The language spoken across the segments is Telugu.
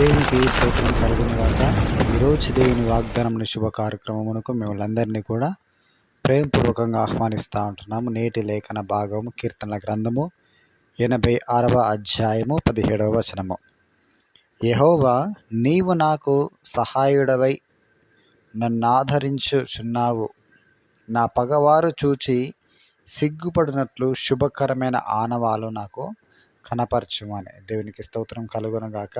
దేవునికి స్తోత్రం కలుగును గాక. ఈరోజు దేవుని వాగ్దానముని శుభ కార్యక్రమమునకు మిమ్మల్ని అందరినీ కూడా ప్రేమపూర్వకంగా ఆహ్వానిస్తూ ఉంటున్నాము. నేటి లేఖన భాగము కీర్తనల గ్రంథము 86వ అధ్యాయము 17వ వచనము. యెహోవా, నీవు నాకు సహాయుడవై నన్నాదరించుచున్నావు. నా పగవారు చూచి సిగ్గుపడినట్లు శుభకరమైన ఆనవాలు నాకు కనపరచుము అని. దేవునికి స్తోత్రం కలుగును గాక.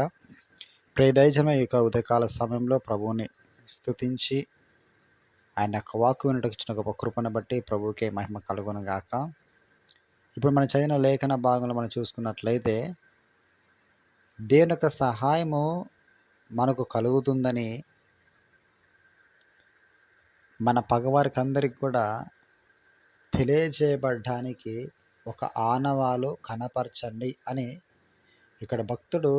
ప్రియదైజమ ఈ యొక్క ఉదయకాల సమయంలో ప్రభువుని స్తుతించి ఆయన యొక్క వాక్కు వినటకు ఇచ్చిన గొప్ప కృపను బట్టి ప్రభువుకే మహిమ కలుగును గాక. ఇప్పుడు మనం చదివిన లేఖన భాగంలో మనం చూసుకున్నట్లయితే దేవుని యొక్క సహాయము మనకు కలుగుతుందని మన పగవారికి అందరికి కూడా తెలియజేయబడ్డానికి ఒక ఆనవాలు కనపరచండి అని ఇక్కడ భక్తుడు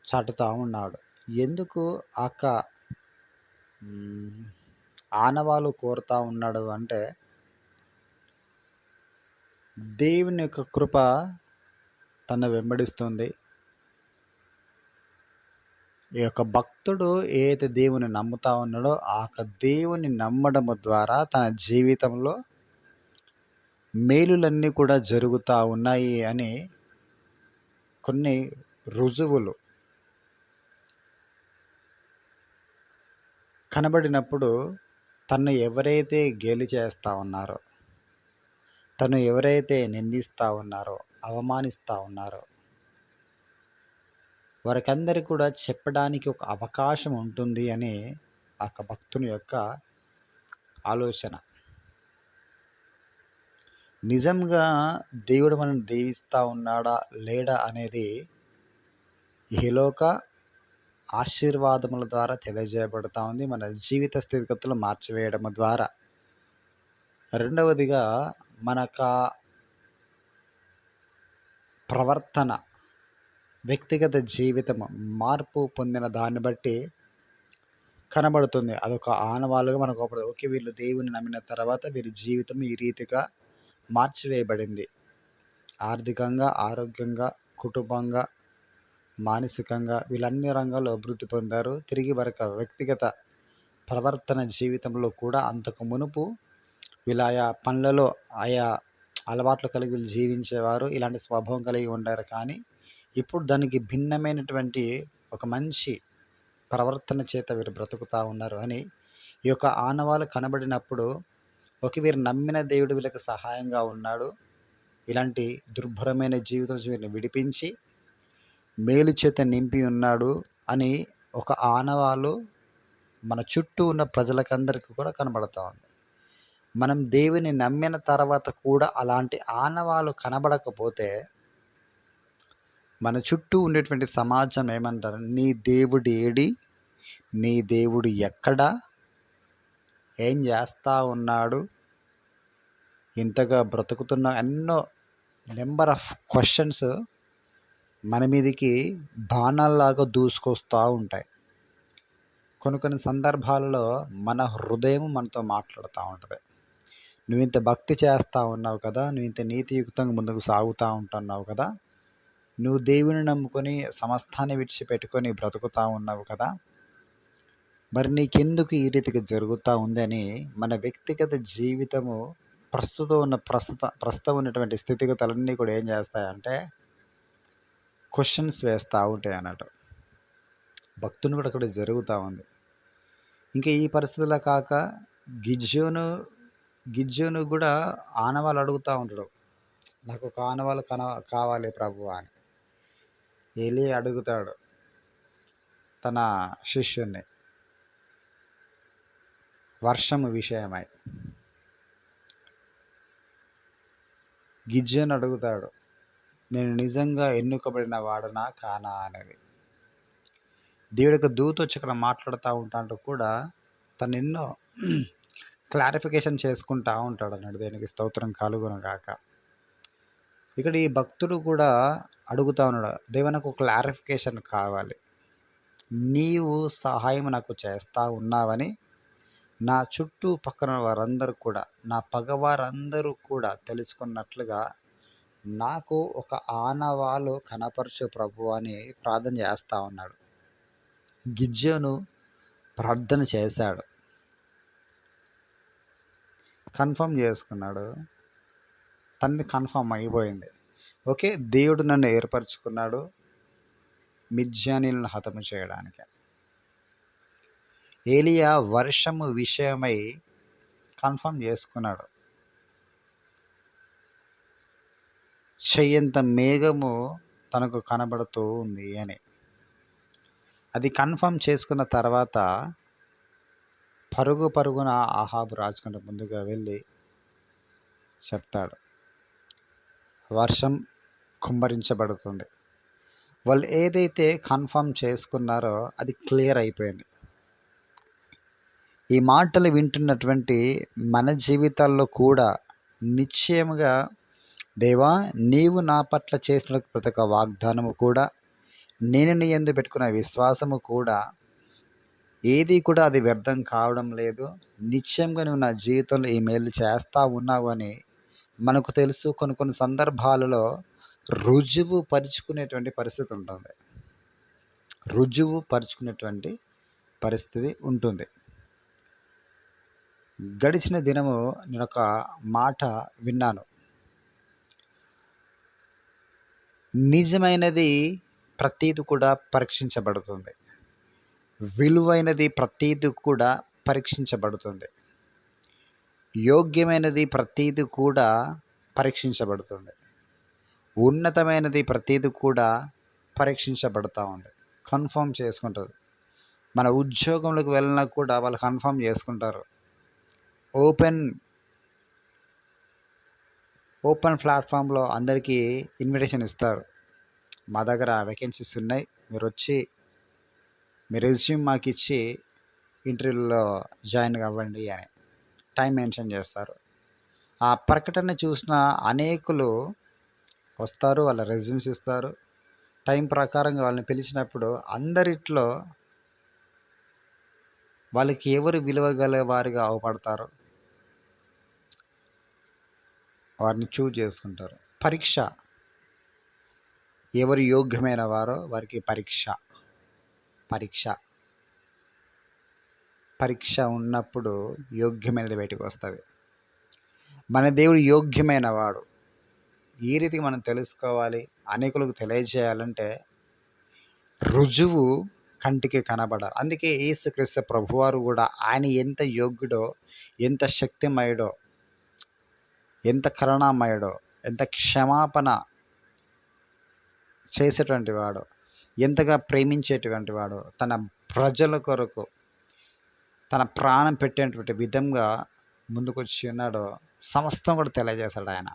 చాటుతూ ఉన్నాడు. ఎందుకు ఆనవాలు కోరుతా ఉన్నాడు అంటే, దేవుని యొక్క కృప తను వెంబడిస్తుంది. ఈ యొక్క భక్తుడు ఏదైతే దేవుని నమ్ముతా ఉన్నాడో ఆ దేవుని నమ్మడము ద్వారా తన జీవితంలో మేలులన్నీ కూడా జరుగుతూ ఉన్నాయి అని కొన్ని రుజువులు కనబడినప్పుడు తను ఎవరైతే గేలి చేస్తూ ఉన్నారో, తను ఎవరైతే నిందిస్తూ ఉన్నారో, అవమానిస్తూ ఉన్నారో వారికందరికీ కూడా చెప్పడానికి ఒక అవకాశం ఉంటుంది అని ఆ భక్తుని యొక్క ఆలోచన. నిజంగా దేవుడు మనం దీవిస్తూ ఉన్నాడా లేడా అనేది ఇహలోక ఆశీర్వాదముల ద్వారా తెలియజేయబడుతూ ఉంది, మన జీవిత స్థితిగతులు మార్చివేయడం ద్వారా. రెండవదిగా మనక ప్రవర్తన, వ్యక్తిగత జీవితం మార్పు పొందిన దాన్ని బట్టి కనబడుతుంది. అదొక ఆనవాలుగా మనకు ఓకే, వీళ్ళు దేవుని నమ్మిన తర్వాత వీరి జీవితం ఈ రీతిగా మార్చివేయబడింది. ఆర్థికంగా, ఆరోగ్యంగా, కుటుంబంగా, మానసికంగా వీళ్ళన్ని రంగాల్లో అభివృద్ధి పొందారు. తిరిగి వారి వ్యక్తిగత ప్రవర్తన జీవితంలో కూడా అంతకు మునుపు వీళ్ళ ఆయా పనులలో ఆయా అలవాట్లు కలిగి వీళ్ళు జీవించేవారు, ఇలాంటి స్వభావం కలిగి ఉండారు. కానీ ఇప్పుడు దానికి భిన్నమైనటువంటి ఒక మంచి ప్రవర్తన చేత వీరు బ్రతుకుతూ ఉన్నారు అని ఈ యొక్క ఆనవాలు కనబడినప్పుడు వీరు నమ్మిన దేవుడు వీళ్ళకి సహాయంగా ఉన్నాడు, ఇలాంటి దుర్భరమైన జీవితం వీరిని విడిపించి మేలు చేత నింపి ఉన్నాడు అని ఒక ఆనవాలు మన చుట్టూ ఉన్న ప్రజలకందరికీ కూడా కనబడతా ఉంది. మనం దేవుని నమ్మిన తర్వాత కూడా అలాంటి ఆనవాలు కనబడకపోతే మన చుట్టూ ఉండేటువంటి సమాజం ఏమంటారు? నీ దేవుడు ఏడి, నీ దేవుడు ఎక్కడా, ఏం చేస్తూ ఉన్నాడు, ఇంతగా బ్రతుకుతున్న ఎన్నో నెంబర్ ఆఫ్ క్వశ్చన్స్ మన మీదకి బాణాల్లాగా దూసుకొస్తూ ఉంటాయి. కొన్ని సందర్భాలలో మన హృదయం మనతో మాట్లాడుతూ ఉంటుంది. నువ్వు ఇంత భక్తి చేస్తూ ఉన్నావు కదా, నువ్వు ఇంత నీతియుక్తంగా ముందుకు సాగుతూ ఉంటున్నావు కదా, నువ్వు దేవుని నమ్ముకొని సమస్తాన్ని విడిచిపెట్టుకొని బ్రతుకుతూ ఉన్నావు కదా, మరి నీకెందుకు ఈ రీతిగా జరుగుతూ ఉందని మన వ్యక్తిగత జీవితము ప్రస్తుతం ఉన్నటువంటి స్థితిగతులన్నీ కూడా ఏం చేస్తాయంటే క్వశ్చన్స్ వేస్తూ ఉంటాయి అన్నట్టు. భక్తుని కూడా అక్కడ జరుగుతూ ఉంది. ఇంకా ఈ పరిస్థితుల్లో కాక గిజ్జోను కూడా ఆనవాళ్ళు అడుగుతూ ఉంటాడు, నాకు ఒక ఆనవాళ్ళు కావాలి ప్రభు అని. ఏలీ అడుగుతాడు తన శిష్యుని వర్షము విషయమై. గిజ్జోను అడుగుతాడు, నేను నిజంగా ఎన్నుకబడిన వాడనా కానా అనేది. దేవుడి యొక్క దూత వచ్చి ఇక్కడ మాట్లాడుతూ ఉంటాంటూ కూడా తను ఎన్నో క్లారిఫికేషన్ చేసుకుంటూ ఉంటాడు అన్నాడు. దేనికి స్తోత్రం కలుగును గాక. ఇక్కడ ఈ భక్తుడు కూడా అడుగుతా ఉన్నాడు, దేవా నాకు క్లారిఫికేషన్ కావాలి, నీవు సహాయం నాకు చేస్తూ ఉన్నావని నా చుట్టూ పక్కన వారందరూ కూడా, నా పగవారందరూ కూడా తెలుసుకున్నట్లుగా నాకు ఒక ఆనవాలు కనపరచు ప్రభు అని ప్రార్థన చేస్తూ ఉన్నాడు. గిద్యోను ప్రార్థన చేశాడు, కన్ఫర్మ్ చేసుకున్నాడు, తనది కన్ఫర్మ్ అయిపోయింది. ఓకే, దేవుడు నన్ను ఏర్పరచుకున్నాడు మిద్యానీయులను హతము చేయడానికి. ఏలియా వర్షము విషయమై కన్ఫర్మ్ చేసుకున్నాడు, చెయ్యంత మేఘము తనకు కనబడుతూ ఉంది అని. అది కన్ఫర్మ్ చేసుకున్న తర్వాత పరుగున ఆహాబు రాజుకంటే ముందుగా వెళ్ళి చెప్తాడు, వర్షం కుమ్మరించబడుతుంది. వాళ్ళు ఏదైతే కన్ఫర్మ్ చేసుకున్నారో అది క్లియర్ అయిపోయింది. ఈ మాటలు వింటున్నటువంటి మన జీవితాల్లో కూడా నిశ్చయముగా దేవా, నీవు నా పట్ల చేసిన ప్రతి ఒక్క వాగ్దానము కూడా, నేను నీ యందు పెట్టుకున్న విశ్వాసము కూడా, ఏది కూడా అది వ్యర్థం కావడం లేదు. నిశ్చయంగా నువ్వు నా జీవితంలో ఈ మేలు చేస్తా ఉన్నావు అని మనకు తెలుసు. కొన్ని సందర్భాలలో రుజువు పరుచుకునేటువంటి పరిస్థితి ఉంటుంది. రుజువు పరుచుకునేటువంటి పరిస్థితి ఉంటుంది. గడిచిన దినము నేను ఒక మాట విన్నాను, నిజమైనది ప్రతీది కూడా పరీక్షించబడుతుంది, విలువైనది ప్రతీది కూడా పరీక్షించబడుతుంది, యోగ్యమైనది ప్రతీది కూడా పరీక్షించబడుతుంది, ఉన్నతమైనది ప్రతీది కూడా పరీక్షించబడుతూ ఉంది. కన్ఫర్మ్ చేసుకుంటుంది. మన ఉద్యోగంలోకి వెళ్ళినా కూడా వాళ్ళు కన్ఫర్మ్ చేసుకుంటారు. ఓపెన్ ప్లాట్ఫామ్లో అందరికీ ఇన్విటేషన్ ఇస్తారు, మా దగ్గర వేకెన్సీస్ ఉన్నాయి, మీరు వచ్చి మీ రెజ్యూమ్ మాకు ఇచ్చి ఇంటర్వ్యూలో జాయిన్ అవ్వండి అని టైం మెన్షన్ చేస్తారు. ఆ ప్రకటన చూసిన అనేకులు వస్తారు, వాళ్ళ రెజ్యూమ్స్ ఇస్తారు. టైం ప్రకారంగా వాళ్ళని పిలిచినప్పుడు అందరిట్లో వాళ్ళకి ఎవరు విలువ గల వారిగా అవపడతారు, వారిని చూజ్ చేసుకుంటారు. పరీక్ష, ఎవరు యోగ్యమైన వారో వారికి పరీక్ష ఉన్నప్పుడు యోగ్యమైనది బయటకు వస్తుంది. మన దేవుడు యోగ్యమైన వాడు. ఈ రీతికి మనం తెలుసుకోవాలి, అనేకులకు తెలియజేయాలంటే రుజువు కంటికి కనబడాలి. అందుకే యేసుక్రీస్తు ప్రభువారు కూడా ఆయన ఎంత యోగ్యుడో, ఎంత శక్తిమయుడో, ఎంత కరుణామయుడో, ఎంత క్షమాపణ చేసేటువంటి వాడు, ఎంతగా ప్రేమించేటువంటి వాడు, తన ప్రజల కొరకు తన ప్రాణం పెట్టేటువంటి విధంగా ముందుకొచ్చి ఉన్నాడో సమస్తం కూడా తెలియజేశాడు ఆయన.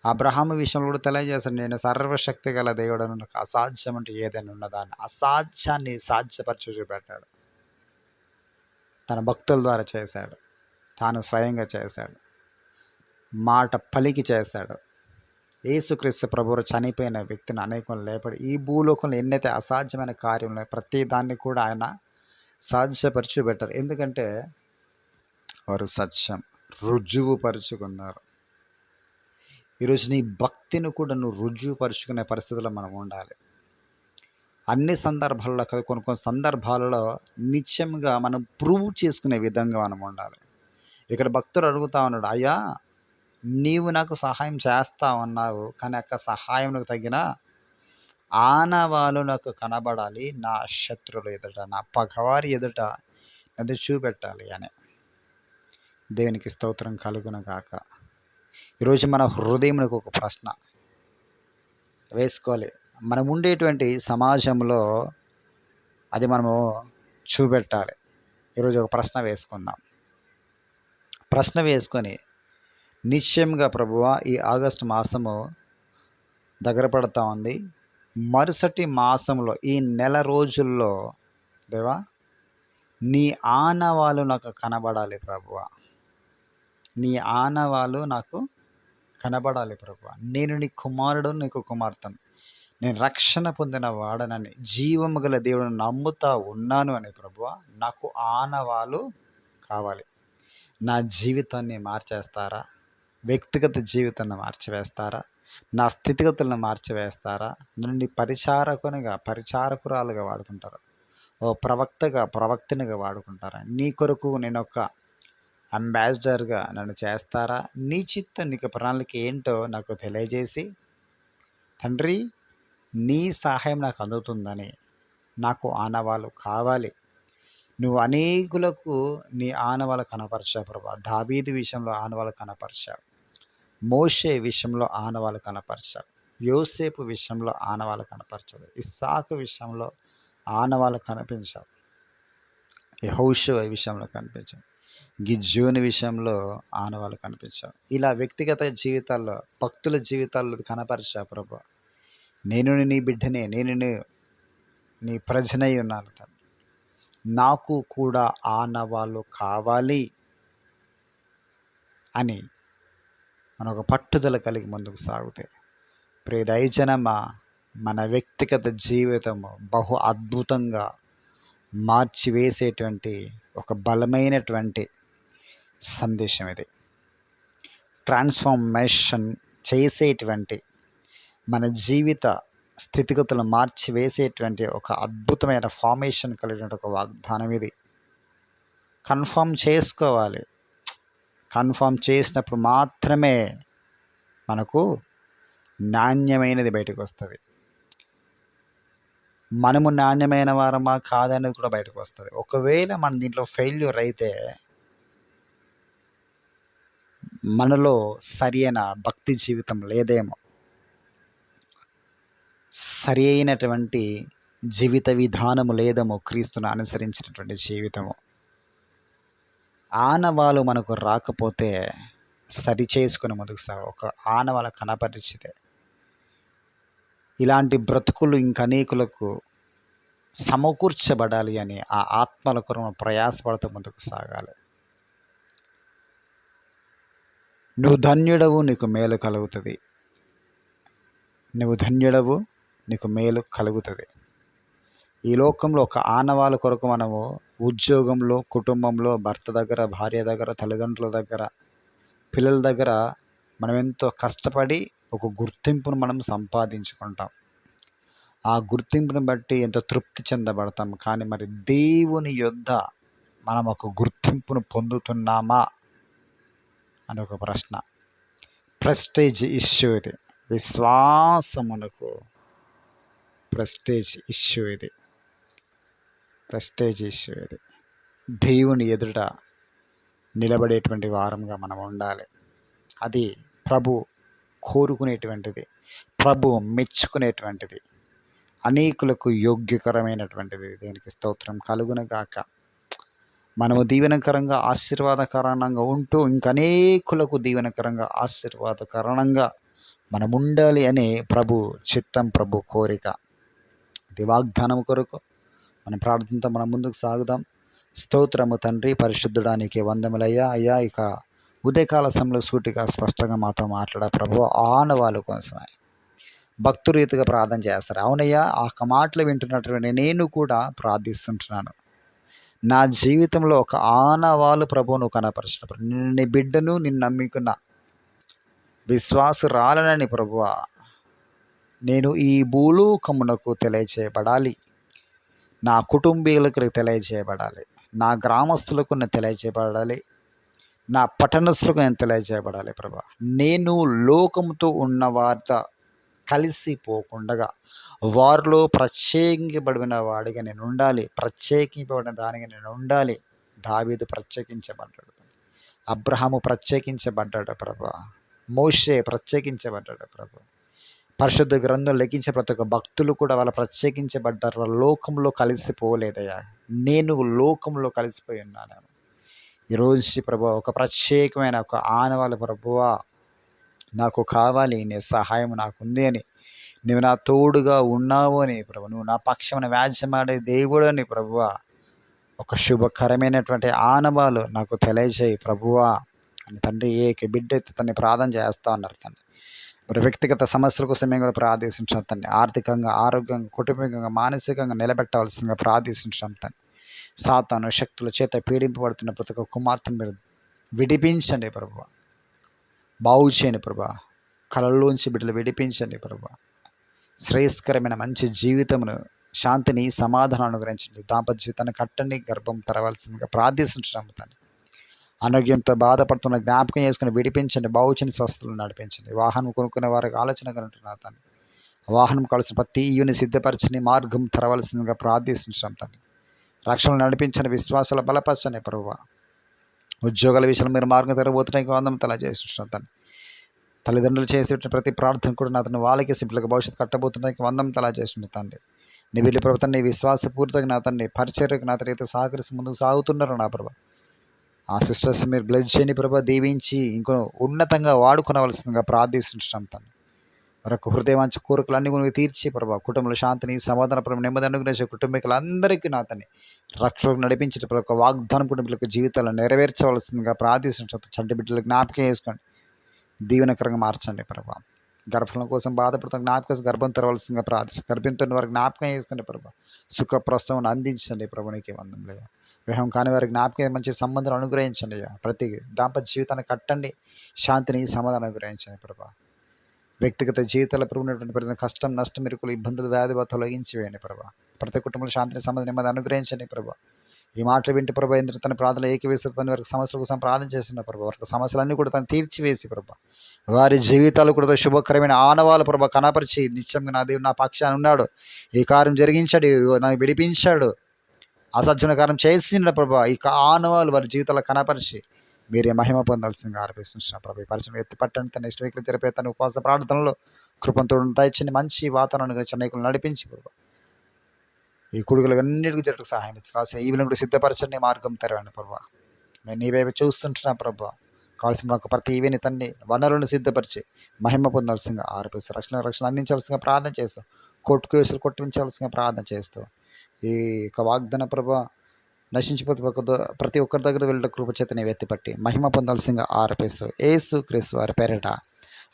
అబ్రహాము విషయంలో కూడా తెలియజేశాడు, నేను సర్వశక్తి గల దేవుడను, నాకు అసాధ్యం అంటే ఏదైనా ఉన్నదాన్ని అసాధ్యాన్ని సాధ్యపరచు చూపెట్టాడు. తన భక్తుల ద్వారా చేశాడు, తాను స్వయంగా చేశాడు, మాట పలికి చేశాడు. యేసుక్రీస్తు ప్రభువు చనిపోయిన వ్యక్తిని అనేకం లేపడి ఈ భూలోకంలో ఎన్నైతే అసాధ్యమైన కార్యంలో ప్రతి దాన్ని కూడా ఆయన సాధ్యపరచు పెట్టారు. ఎందుకంటే వారు సత్యం రుజువు పరుచుకున్నారు. ఈరోజు నీ భక్తిని కూడా నువ్వు రుజువు పరుచుకునే పరిస్థితుల్లో మనం ఉండాలి. అన్ని సందర్భాల్లో కాదు, కొన్ని సందర్భాలలో నిత్యంగా మనం ప్రూవ్ చేసుకునే విధంగా మనం ఉండాలి. ఇక్కడ భక్తుడు అడుగుతా ఉన్నాడు, అయ్యా నీవు నాకు సహాయం చేస్తా ఉన్నావు, కానీ అక్క సహాయం తగిన ఆనవాలు నాకు కనబడాలి, నా శత్రువుల ఎదుట, నా పగవారి ఎదుట అది చూపెట్టాలి అని. దేవునికి స్తోత్రం కలుగును గాక. ఈరోజు మన హృదయంలోకి ఒక ప్రశ్న వేసుకోవాలి. మనం ఉండేటువంటి సమాజంలో అది మనము చూపెట్టాలి. ఈరోజు ఒక ప్రశ్న వేసుకుందాం. ప్రశ్న వేసుకొని నిశ్చయంగా ప్రభువా, ఈ ఆగస్టు మాసము దగ్గర పడుతూ ఉంది, మరుసటి మాసంలో ఈ నెల రోజుల్లో దేవా నీ ఆనవాలు నాకు కనబడాలి ప్రభువా, నీ ఆనవాలు నాకు కనబడాలి ప్రభువా, నేను నీ కుమారుడు, నీకు కుమార్తెను, నేను రక్షణ పొందిన వాడనని, జీవము గల దేవుడిని నమ్ముతా ఉన్నాను అని ప్రభువా, నాకు ఆనవాలు కావాలి. నా జీవితాన్ని మార్చేస్తారా? వ్యక్తిగత జీవితాన్ని మార్చివేస్తారా? నా స్థితిగతులను మార్చివేస్తారా? నన్ను పరిచారకురాలుగా వాడుకుంటారు. ఓ ప్రవక్తనిగా వాడుకుంటారా? నీ కొరకు నేనొక అంబాసిడర్‌గా నన్ను చేస్తారా? నీ చిత్తం, నీకు ప్రణాళిక ఏంటో నాకు తెలియజేసి, తండ్రి నీ సహాయం నాకు అందుతుందని, నాకు ఆనవాలు కావాలి. నువ్వు అనేకులకు నీ ఆనవాలు కనపరిచావు ప్రభా. దావీదు విషయంలో ఆనవాలు కనపరిచావు. మోషే విషయంలో ఆనవాలు కనపరిచావు. యోసేపు విషయంలో ఆనవాలు కనపరిచావు. ఇస్సాకు విషయంలో ఆనవాలు కనిపించావు. యెహోషువ విషయంలో కనిపించావు. గిద్యోని విషయంలో ఆనవాలు కనిపించావు. ఇలా వ్యక్తిగత జీవితాల్లో, భక్తుల జీవితాల్లో కనపరిచావు ప్రభా. నేను నీ బిడ్డనే, నేను నీ ప్రజనై ఉన్నాను తండ్రి. నాకు కూడా ఆనవాళ్ళు కావాలి అని మనం ఒక పట్టుదల కలిగి ముందుకు సాగితే, ప్రియ దైవజనమా, మన వ్యక్తిగత జీవితము బహు అద్భుతంగా మార్చివేసేటువంటి ఒక బలమైనటువంటి సందేశం ఇది. ట్రాన్స్ఫార్మేషన్ చేసేటువంటి, మన జీవిత స్థితిగతులు మార్చివేసేటువంటి ఒక అద్భుతమైన ఫార్మేషన్ కలిగిన ఒక వాగ్దానం ఇది. కన్ఫర్మ్ చేసుకోవాలి. కన్ఫర్మ్ చేసినప్పుడు మాత్రమే మనకు నాణ్యమైనది బయటకు వస్తుంది. మనము నాణ్యమైన వారమా కాదనేది కూడా బయటకు వస్తుంది. ఒకవేళ మన దీంట్లో ఫెయిల్యూర్ అయితే మనలో సరి అయిన భక్తి జీవితం లేదేమో, సరి అయినటువంటి జీవిత విధానము లేదేమో, క్రీస్తును అనుసరించినటువంటి జీవితము. ఆనవాలు మనకు రాకపోతే సరి చేసుకుని ముందుకు సాగు. ఒక ఆనవాలు కనపరిచితే ఇలాంటి బ్రతుకులు ఇంకనేకులకు సమకూర్చబడాలి అని ఆ ఆత్మల కొరకు ప్రయాసపడుతూ ముందుకు సాగాలి. నువ్వు ధన్యుడవు, నీకు మేలు కలుగుతుంది. నువ్వు ధన్యుడవు, నీకు మేలు కలుగుతుంది. ఈ లోకంలో ఒక ఆనవాళ్ళ కొరకు మనము ఉద్యోగంలో, కుటుంబంలో, భర్త దగ్గర, భార్య దగ్గర, తల్లిదండ్రుల దగ్గర, పిల్లల దగ్గర మనం ఎంతో కష్టపడి ఒక గుర్తింపును మనం సంపాదించుకుంటాం. ఆ గుర్తింపుని బట్టి ఎంతో తృప్తి చెందబడతాం. కానీ మరి దేవుని యొద్ద మనం ఒక గుర్తింపును పొందుతున్నామా అని ఒక ప్రశ్న. ప్రెస్టేజ్ ఇష్యూ ఇది. విశ్వాసమునకు ప్రెస్టేజ్ ఇష్యూ ఇది. ప్రెస్టేజ్ ఇష్యూ ఇది. దేవుని ఎదుట నిలబడేటువంటి వారంగా మనం ఉండాలి. అది ప్రభు కోరుకునేటువంటిది, ప్రభు మెచ్చుకునేటువంటిది, అనేకులకు యోగ్యకరమైనటువంటిది. దీనికి స్తోత్రం కలుగునుగాక. మనము దీవెనకరంగా, ఆశీర్వాదకరంగా ఉంటూ ఇంకనేకులకు దీవెనకరంగా, ఆశీర్వాదకరంగా మనం ఉండాలి అనే ప్రభు చిత్తం, ప్రభు కోరిక. ఇది వాగ్దానం కొరకు మన ప్రార్థనతో మనం ముందుకు సాగుదాం. స్తోత్రము తండ్రి, పరిశుద్ధుడానికి వందములయ్యా. అయ్యా, ఇక ఉదయకాల సమయంలో సూటిగా స్పష్టంగా మాతో మాట్లాడ ప్రభు. ఆనవాళ్ళ కోసమే భక్తు రీతిగా ప్రార్థన చేస్తారు. అవునయ్యా, ఆ మాటలు వింటున్నటువంటి నేను కూడా ప్రార్థిస్తుంటున్నాను. నా జీవితంలో ఒక ఆనవాళ్ళు ప్రభు నువ్వు కనపరిచిన నీ బిడ్డను, నిన్ను నమ్మికున్న విశ్వాసురాలనని ప్రభువా, నేను ఈ భూలోకమునకు తెలియచేయబడాలి. నా కుటుంబీకులకు తెలియజేయబడాలి. నా గ్రామస్తులకు నేను తెలియజేయబడాలి. నా పట్టణస్తులకు నేను తెలియజేయబడాలి ప్రభా. నేను లోకముతో ఉన్న వారితో కలిసిపోకుండా వారిలో ప్రత్యేకించబడిన వాడిగా నేను ఉండాలి. ప్రత్యేకించబడిన దానిగా నేను ఉండాలి. దావీదు ప్రత్యేకించబడ్డాడు, అబ్రహాము ప్రత్యేకించబడ్డాడు ప్రభా, మోషే ప్రత్యేకించబడ్డాడు ప్రభా. పరిశుద్ధ గ్రంథం లెక్కించే ప్రతి ఒక్క భక్తులు కూడా వాళ్ళు ప్రత్యేకించబడ్డారు. లోకంలో కలిసిపోలేదయ్యా. నేను లోకంలో కలిసిపోయి ఉన్నాను. ఈరోజు ప్రభు ఒక ప్రత్యేకమైన ఒక ఆనవాళ్ళ ప్రభువా నాకు కావాలి, నీ సహాయం నాకుంది అని, నువ్వు నా తోడుగా ఉన్నావు అని ప్రభు, నువ్వు నా పక్షమైన వ్యాజ్యమాడే దేవుడు అని ప్రభువా, ఒక శుభకరమైనటువంటి ఆనవాలు నాకు తెలియజేయి ప్రభువా అని తండ్రి. ఏక బిడ్డ తన్ని ప్రార్థన చేస్తా ఉన్నారు తండ్రి. మరి వ్యక్తిగత సమస్యల కోసం మేము కూడా ప్రార్థించాం తండ్రి. ఆర్థికంగా, ఆరోగ్యంగా, కుటుంబికంగా, మానసికంగా నిలబెట్టవలసిందిగా ప్రార్థించాం తండ్రి. సాతాను శక్తుల చేత పీడింపబడుతున్న ప్రతి ఒక్క కుమార్తెను మీరు విడిపించండి ప్రభు. బాగు చేయండి ప్రభా. కళల్లోంచి బిడ్డలు విడిపించండి ప్రభా. శ్రేయస్కరమైన మంచి జీవితమును శాంతిని, సమాధానం అనుగ్రహించండి. దాంపత్య జీవితాన్ని కట్టండి, గర్భం తెరవాల్సిందిగా ప్రార్థిస్తున్నాము తండ్రి. ఆరోగ్యంతో బాధపడుతున్న జ్ఞాపకం చేసుకుని విడిపించండి, బాగుచని స్వస్థలను నడిపించండి. వాహనం కొనుక్కునే వారికి ఆలోచన కనుంటున్నారు తండ్రి. వాహనం కావాల్సిన ప్రతి ఈవుని సిద్ధపరచని మార్గం తెరవలసిందిగా ప్రార్థిస్తున్నాం తండ్రి. రక్షణ నడిపించని, విశ్వాసాల బలపరచని ప్రభువా. ఉద్యోగాల విషయంలో మీరు మార్గం తెరబోతున్నాయి వందం తలా చేస్తున్నాం తండ్రి. తల్లిదండ్రులు చేసే ప్రతి ప్రార్థన కూడా నా తను వాళ్ళకి సింపుల్గా భవిష్యత్తు కట్టబోతున్నాయి వందం తలా చేస్తుండే తండ్రి. నీ వెళ్ళి ప్రభుత్వం నీ విశ్వాసపూర్తిగా నా తండ్రి పరిచర్యకు నా అయితే సహకరిస్తూ ముందుకు సాగుతున్నారు నా ప్రభా. ఆ సిస్టర్స్ మీరు బ్లెస్ చేయని ప్రభా, దీవించి ఇంకో ఉన్నతంగా వాడుకొనవలసిందిగా ప్రార్థిస్తున్నాం తండ్రి. మరొక హృదయవాంఛ కోరికలన్నీ కూడా తీర్చి ప్రభా, కుటుంబంలో శాంతిని, సమాధానపరం, నెమ్మది అనుగ్రహించే కుటుంబీకులందరికీ నా తండ్రి రక్షణకు నడిపించే ప్రతి ఒక్క వాగ్దానం కుటుంబీకులకు జీవితాలను నెరవేర్చవలసిందిగా ప్రార్థిస్తున్నాం. చంటి బిడ్డలు జ్ఞాపకం చేసుకోండి, దీవెనకరంగా మార్చండి ప్రభా. గర్భఫలం కోసం బాధపడుతున్న జ్ఞాపకం గర్భం తెరవలసిందిగా ప్రార్థిస్తాం. గర్భంతో వారికి జ్ఞాపకం చేసుకుని ప్రభా, సుఖ ప్రసవం అందించండి ప్రభు. నీకే వందం లేదా వివాహం కాని వారికి జ్ఞాపకం మంచి సంబంధాలు అనుగ్రహించండి అయ్యా. ప్రతి దాంపత్య జీవితాన్ని కట్టండి, శాంతిని, సమాధానం అనుగ్రహించండి ప్రభా. వ్యక్తిగత జీవితాల్లో ఉన్నటువంటి ప్రతి కష్టం, నష్టం, ఇరుకులు, ఇబ్బందులు, వ్యాధి బాధ తొలగించి వేయండి ప్రభా. ప్రతి కుటుంబంలో శాంతిని, సమాధానం, నెమ్మది అనుగ్రహించండి ప్రభా. ఈ మాటలు వింటే ప్రభా, ఎందుకు తన ప్రార్థన ఏకవేశారు, తన వారికి సమస్యల కోసం ప్రార్థన చేసిన ప్రభా, వారికి సమస్యలన్నీ కూడా తను తీర్చివేసి ప్రభా, వారి జీవితాలు కూడా శుభకరమైన ఆనవాళ్ళు ప్రభా కనపరిచి, నిత్యంగా నా దేవుడు నా పక్షాన్ని ఉన్నాడు, ఈ కార్యం జరిగించాడు, నన్ను విడిపించాడు, అసాధ్యమైన కార్యం చేసిన ప్రభా, ఈ ఆనవాళ్ళు వారి జీవితాల్లో కనపరిచి మీరే మహిమ పొందాల్సిందిగా ఆరోపిస్తున్నా ప్రభా. ఈ పరిచయం ఎత్తిపట్టండి. తన నెక్స్ట్ వీక్లో జరిపే తన ఉపవాస ప్రార్థనలో కృపంతో దయచండి, మంచి వాతావరణంగా చెన్నైకులు నడిపించి ప్రభా, ఈ కొడుకులు అన్నిటికీ జట్టుకు సహాయం కావాల్సిన ఈవిని కూడా సిద్ధపరచండి, మార్గం తెరవండి ప్రభా. మేము నీవైపు చూస్తుంటున్నా ప్రభా. కావాల్సిన నాకు ప్రతి ఈవిని తన్ని వనరులను సిద్ధపరిచి మహిమ పొందాల్సిందిగా ఆరోపిస్తూ రక్షణ అందించాల్సిందిగా ప్రార్థన చేస్తాం. కోర్టు కేసులు కొట్టించాల్సిందిగా ప్రార్థన చేస్తూ ఈ యొక్క వాగ్దాన ప్రభా నశించిపోతే ప్రతి ఒక్కరి దగ్గర వెళ్ళే కృపచేత నీవు ఎత్తిపట్టి మహిమ పొందాల్సిందిగా ఆరోపిస్తూ యేసు క్రీస్తు వారి పేరిట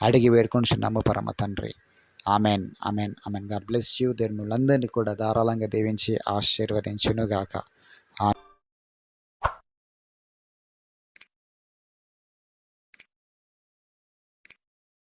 అడిగి వేడుకొనిచున్నాము పరమ తండ్రి. Amen, amen, amen. God bless you. దేవుడు మిమ్మల్ని అందరినీ కూడా ధారాళంగా దీవించి ఆశీర్వదించునుగాక.